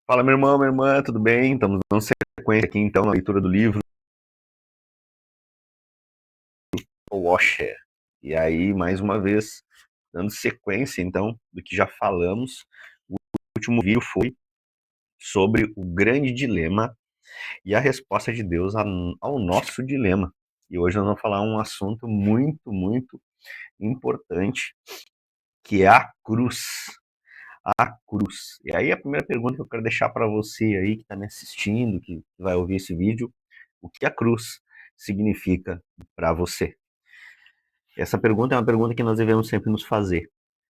Fala, meu irmão, minha irmã, tudo bem? Estamos dando sequência aqui, então, na leitura do livro O Washer. E aí, mais uma vez, dando sequência, então, do que já falamos. O último vídeo foi sobre o grande dilema e a resposta de Deus ao nosso dilema. E hoje nós vamos falar um assunto muito, muito importante, que é a cruz. A cruz. E aí, a primeira pergunta que eu quero deixar para você aí que está me assistindo, que vai ouvir esse vídeo: o que a cruz significa para você? Essa pergunta é uma pergunta que nós devemos sempre nos fazer,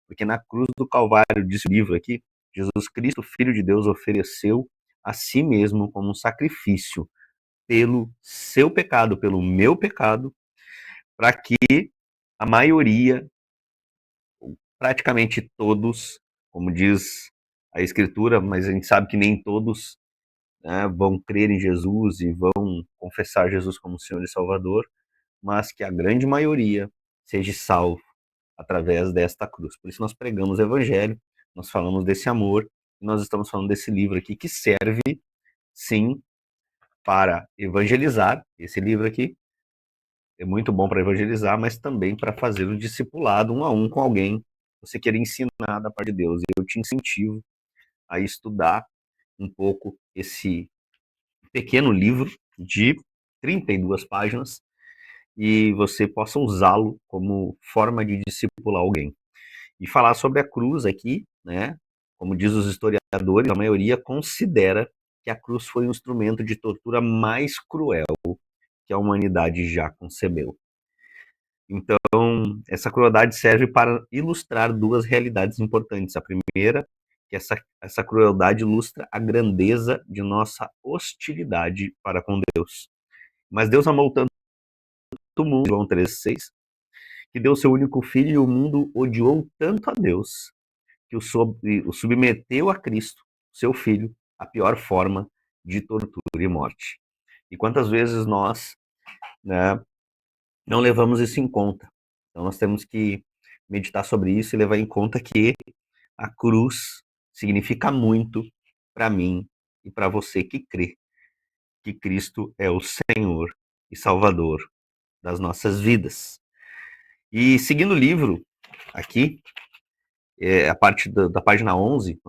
porque na cruz do Calvário, diz o livro aqui, Jesus Cristo, Filho de Deus, ofereceu a si mesmo como um sacrifício pelo seu pecado, pelo meu pecado, para que a maioria, praticamente todos, como diz a Escritura, mas a gente sabe que nem todos, né, vão crer em Jesus e vão confessar Jesus como Senhor e Salvador, mas que a grande maioria seja salvo através desta cruz. Por isso nós pregamos o Evangelho, nós falamos desse amor, e nós estamos falando desse livro aqui que serve, sim, para evangelizar. Esse livro aqui é muito bom para evangelizar, mas também para fazer o discipulado um a um com alguém. Você quer ensinar da parte de Deus. E eu te incentivo a estudar um pouco esse pequeno livro de 32 páginas e você possa usá-lo como forma de discipular alguém. E falar sobre a cruz aqui, né? Como diz os historiadores, a maioria considera que a cruz foi o instrumento de tortura mais cruel que a humanidade já concebeu. Então, essa crueldade serve para ilustrar duas realidades importantes. A primeira, que essa crueldade ilustra a grandeza de nossa hostilidade para com Deus. Mas Deus amou tanto o mundo, João 3,6, que deu seu único filho e o mundo odiou tanto a Deus que o submeteu a Cristo, seu filho, a pior forma de tortura e morte. E quantas vezes nós, né, não levamos isso em conta? Então nós temos que meditar sobre isso e levar em conta que a cruz significa muito para mim e para você que crê que Cristo é o Senhor e Salvador das nossas vidas. E seguindo o livro, aqui, a parte da página 11,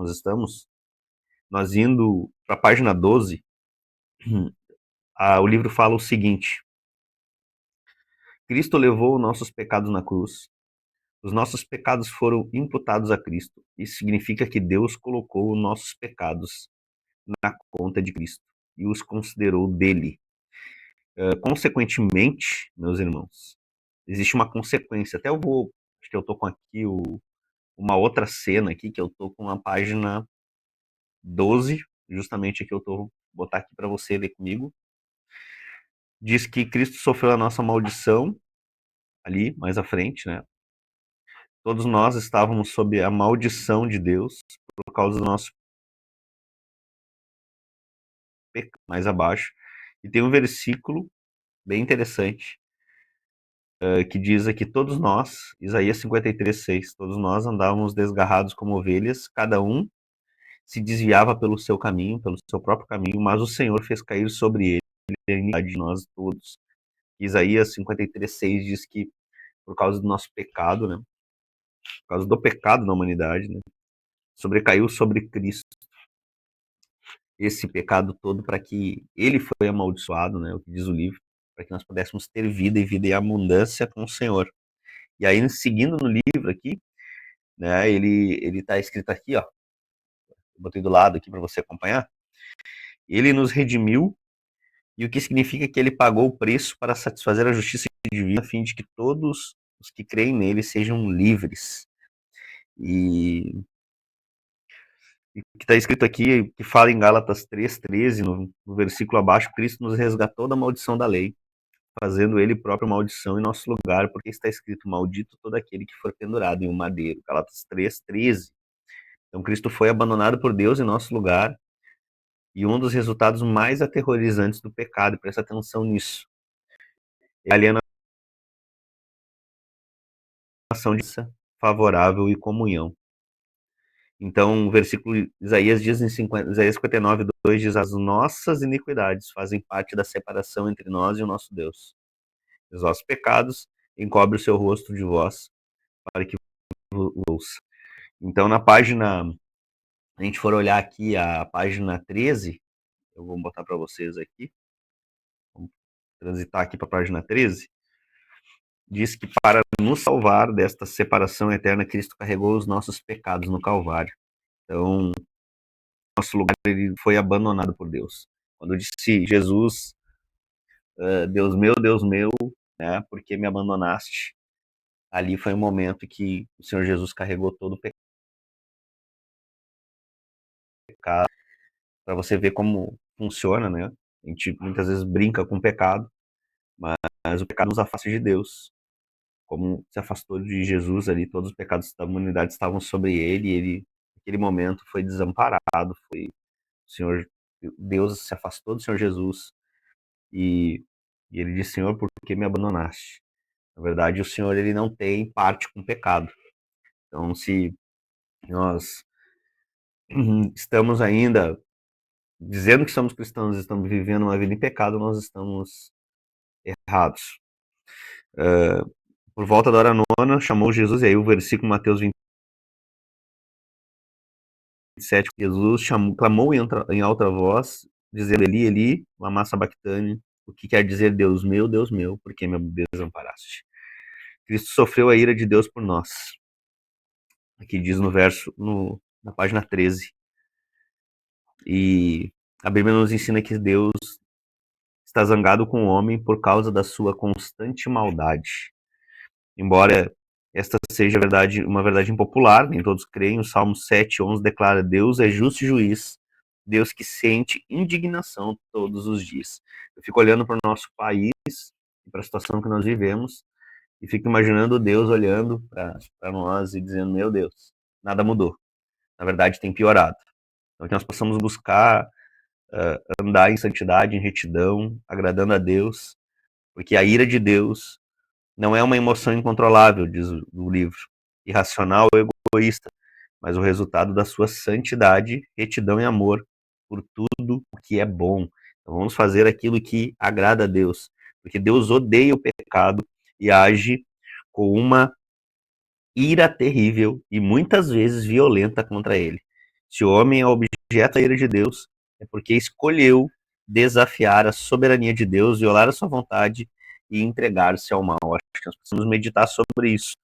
nós indo para a página 12, o livro fala o seguinte: Cristo levou nossos pecados na cruz, os nossos pecados foram imputados a Cristo. Isso significa que Deus colocou os nossos pecados na conta de Cristo e os considerou dele. Consequentemente, meus irmãos, existe uma consequência. Até acho que eu tô com aqui uma outra cena aqui, que eu tô com a página 12, justamente aqui eu tô, vou botar aqui para você ler comigo. Diz que Cristo sofreu a nossa maldição, ali, mais à frente, né? Todos nós estávamos sob a maldição de Deus por causa do nosso pecado, mais abaixo. E tem um versículo bem interessante, que diz aqui: todos nós, Isaías 53:6, todos nós andávamos desgarrados como ovelhas, cada um se desviava pelo seu caminho, pelo seu próprio caminho, mas o Senhor fez cair sobre ele a iniquidade de nós todos. Isaías 53:6 diz que por causa do nosso pecado, né, por causa do pecado da humanidade, né, sobrecaiu sobre Cristo esse pecado todo, para que ele foi amaldiçoado, né, o que diz o livro, para que nós pudéssemos ter vida e vida em abundância com o Senhor. E aí, seguindo no livro aqui, né, ele está escrito aqui, ó, botei do lado aqui para você acompanhar. Ele nos redimiu, e o que significa que ele pagou o preço para satisfazer a justiça divina, a fim de que todos os que creem nele sejam livres. E que está escrito aqui, que fala em Gálatas 3:13, no versículo abaixo: Cristo nos resgatou da maldição da lei, fazendo ele próprio maldição em nosso lugar, porque está escrito: maldito todo aquele que for pendurado em um madeiro. Gálatas 3:13. Então Cristo foi abandonado por Deus em nosso lugar, e um dos resultados mais aterrorizantes do pecado, presta atenção nisso, é a alienação de favorável e comunhão. Então, o versículo Isaías diz Isaías 59:2 diz: as nossas iniquidades fazem parte da separação entre nós e o nosso Deus. Os vossos pecados encobre o seu rosto de vós, para que vos ouça. Então, na página, a gente for olhar aqui a página 13, eu vou botar para vocês aqui, vamos transitar aqui para a página 13, diz que para nos salvar desta separação eterna, Cristo carregou os nossos pecados no Calvário. Então, nosso lugar ele foi abandonado por Deus. Quando disse Jesus, Deus meu, né, por que me abandonaste? Ali foi um momento que o Senhor Jesus carregou todo o pecado, para você ver como funciona, né? A gente muitas vezes brinca com o pecado, mas o pecado nos afasta de Deus. Como se afastou de Jesus ali, todos os pecados da humanidade estavam sobre ele, e ele, naquele momento, foi desamparado, foi o Senhor, Deus se afastou do Senhor Jesus, e, e ele disse: Senhor, por que me abandonaste? Na verdade, o Senhor ele não tem parte com o pecado. Então, se nós estamos ainda dizendo que somos cristãos e estamos vivendo uma vida em pecado, nós estamos errados. Por volta da hora nona, chamou Jesus, e aí o versículo Mateus 27, Jesus clamou em alta voz, dizendo: Eli, Eli, lama sabachthani, o que quer dizer Deus meu, por que me desamparaste? Cristo sofreu a ira de Deus por nós. Aqui diz no verso, na página 13. E a Bíblia nos ensina que Deus está zangado com o homem por causa da sua constante maldade. Embora esta seja uma verdade impopular, nem todos creem, o Salmo 7:11 declara: Deus é justo e juiz, Deus que sente indignação todos os dias. Eu fico olhando para o nosso país, para a situação que nós vivemos, e fico imaginando Deus olhando para nós e dizendo: meu Deus, nada mudou. Na verdade, tem piorado. Então, que nós possamos buscar andar em santidade, em retidão, agradando a Deus, porque a ira de Deus não é uma emoção incontrolável, diz o livro, irracional ou egoísta, mas o resultado da sua santidade, retidão e amor por tudo o que é bom. Então vamos fazer aquilo que agrada a Deus, porque Deus odeia o pecado e age com uma ira terrível e muitas vezes violenta contra ele. Se o homem é objeto da ira de Deus, é porque escolheu desafiar a soberania de Deus, violar a sua vontade e entregar-se ao mal. Acho que nós precisamos meditar sobre isso.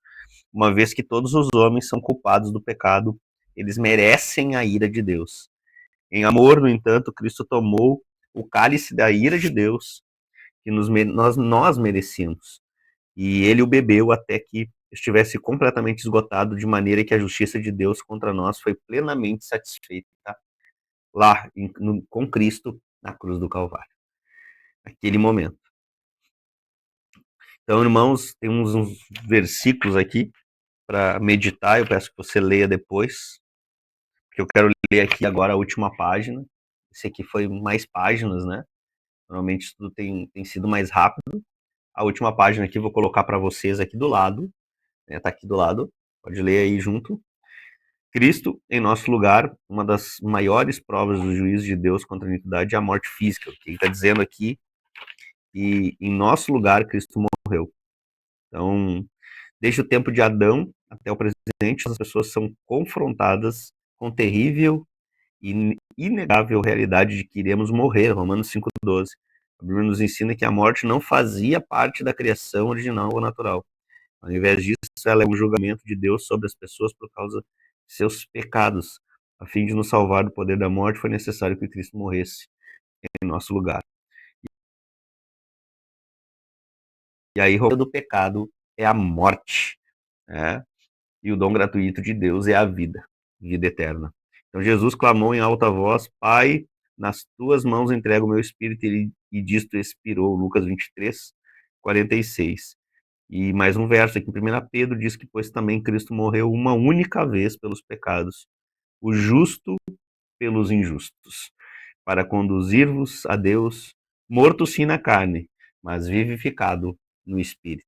Uma vez que todos os homens são culpados do pecado, eles merecem a ira de Deus. Em amor, no entanto, Cristo tomou o cálice da ira de Deus que nós merecíamos. E ele o bebeu até que estivesse completamente esgotado, de maneira que a justiça de Deus contra nós foi plenamente satisfeita lá com Cristo na cruz do Calvário. Naquele momento. Então, irmãos, tem uns versículos aqui para meditar. Eu peço que você leia depois, porque eu quero ler aqui agora a última página. Esse aqui foi mais páginas, né? Normalmente tudo tem sido mais rápido. A última página aqui vou colocar para vocês aqui do lado. Né? Tá aqui do lado. Pode ler aí junto. Cristo, em nosso lugar, uma das maiores provas do juízo de Deus contra a iniquidade é a morte física. O que ele está dizendo aqui, e em nosso lugar, Cristo morreu. Então, desde o tempo de Adão até o presente, as pessoas são confrontadas com terrível e inegável realidade de que iremos morrer, Romanos 5:12. A Bíblia nos ensina que a morte não fazia parte da criação original ou natural. Ao invés disso, ela é um julgamento de Deus sobre as pessoas por causa de seus pecados. A fim de nos salvar do poder da morte, foi necessário que Cristo morresse em nosso lugar. E aí, o do pecado é a morte, né? E o dom gratuito de Deus é a vida, vida eterna. Então Jesus clamou em alta voz: Pai, nas tuas mãos entrego o meu espírito, e disto expirou. Lucas 23:46. E mais um verso aqui em 1 Pedro diz que, pois também Cristo morreu uma única vez pelos pecados, o justo pelos injustos, para conduzir-vos a Deus, morto sim na carne, mas vivificado no espírito.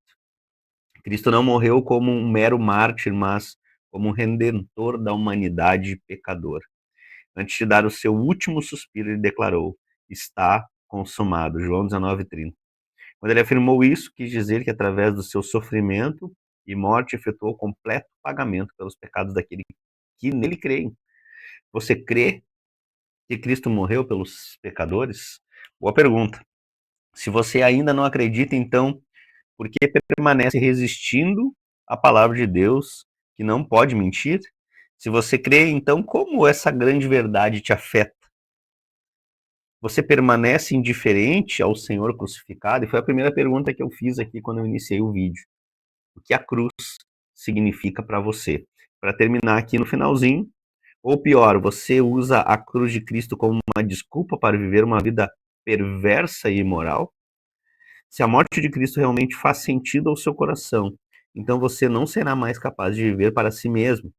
Cristo não morreu como um mero mártir, mas como um redentor da humanidade pecadora. Antes de dar o seu último suspiro, ele declarou: está consumado. João 19:30. Quando ele afirmou isso, quis dizer que através do seu sofrimento e morte efetuou o completo pagamento pelos pecados daquele que nele creem. Você crê que Cristo morreu pelos pecadores? Boa pergunta. Se você ainda não acredita, então, por que permanece resistindo à palavra de Deus, que não pode mentir? Se você crê, então, como essa grande verdade te afeta? Você permanece indiferente ao Senhor crucificado? E foi a primeira pergunta que eu fiz aqui quando eu iniciei o vídeo. O que a cruz significa para você? Para terminar aqui no finalzinho, ou pior, você usa a cruz de Cristo como uma desculpa para viver uma vida perversa e imoral? Se a morte de Cristo realmente faz sentido ao seu coração, então você não será mais capaz de viver para si mesmo,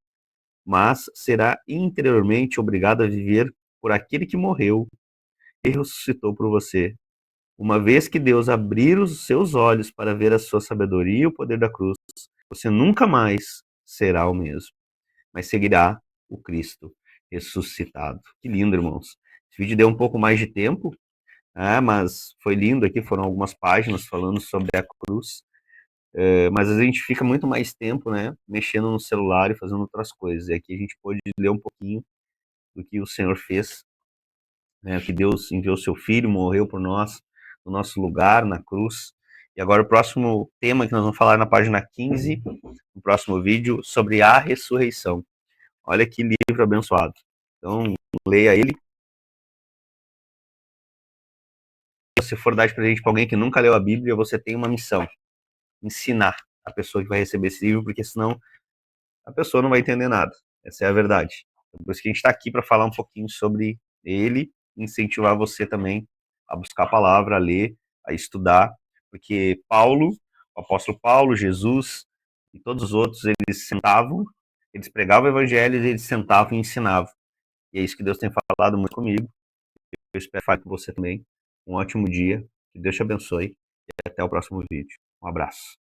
mas será interiormente obrigado a viver por aquele que morreu e ressuscitou por você. Uma vez que Deus abrir os seus olhos para ver a sua sabedoria e o poder da cruz, você nunca mais será o mesmo, mas seguirá o Cristo ressuscitado. Que lindo, irmãos. Esse vídeo deu um pouco mais de tempo, mas foi lindo aqui, foram algumas páginas falando sobre a cruz. Mas às vezes a gente fica muito mais tempo, né, mexendo no celular e fazendo outras coisas. E aqui a gente pôde ler um pouquinho do que o Senhor fez, né, que Deus enviou seu Filho, morreu por nós, no nosso lugar, na cruz. E agora o próximo tema que nós vamos falar na página 15, no próximo vídeo, sobre a ressurreição. Olha que livro abençoado. Então, leia ele. Se você for dar de presente para alguém que nunca leu a Bíblia, você tem uma missão: ensinar a pessoa que vai receber esse livro, porque senão a pessoa não vai entender nada. Essa é a verdade. Por isso que a gente está aqui para falar um pouquinho sobre ele, incentivar você também a buscar a palavra, a ler, a estudar, porque Paulo, o apóstolo Paulo, Jesus e todos os outros, eles sentavam, eles pregavam o evangelho, eles sentavam e ensinavam. E é isso que Deus tem falado muito comigo. Eu espero falar com você também. Um ótimo dia, que Deus te abençoe e até o próximo vídeo. Um abraço.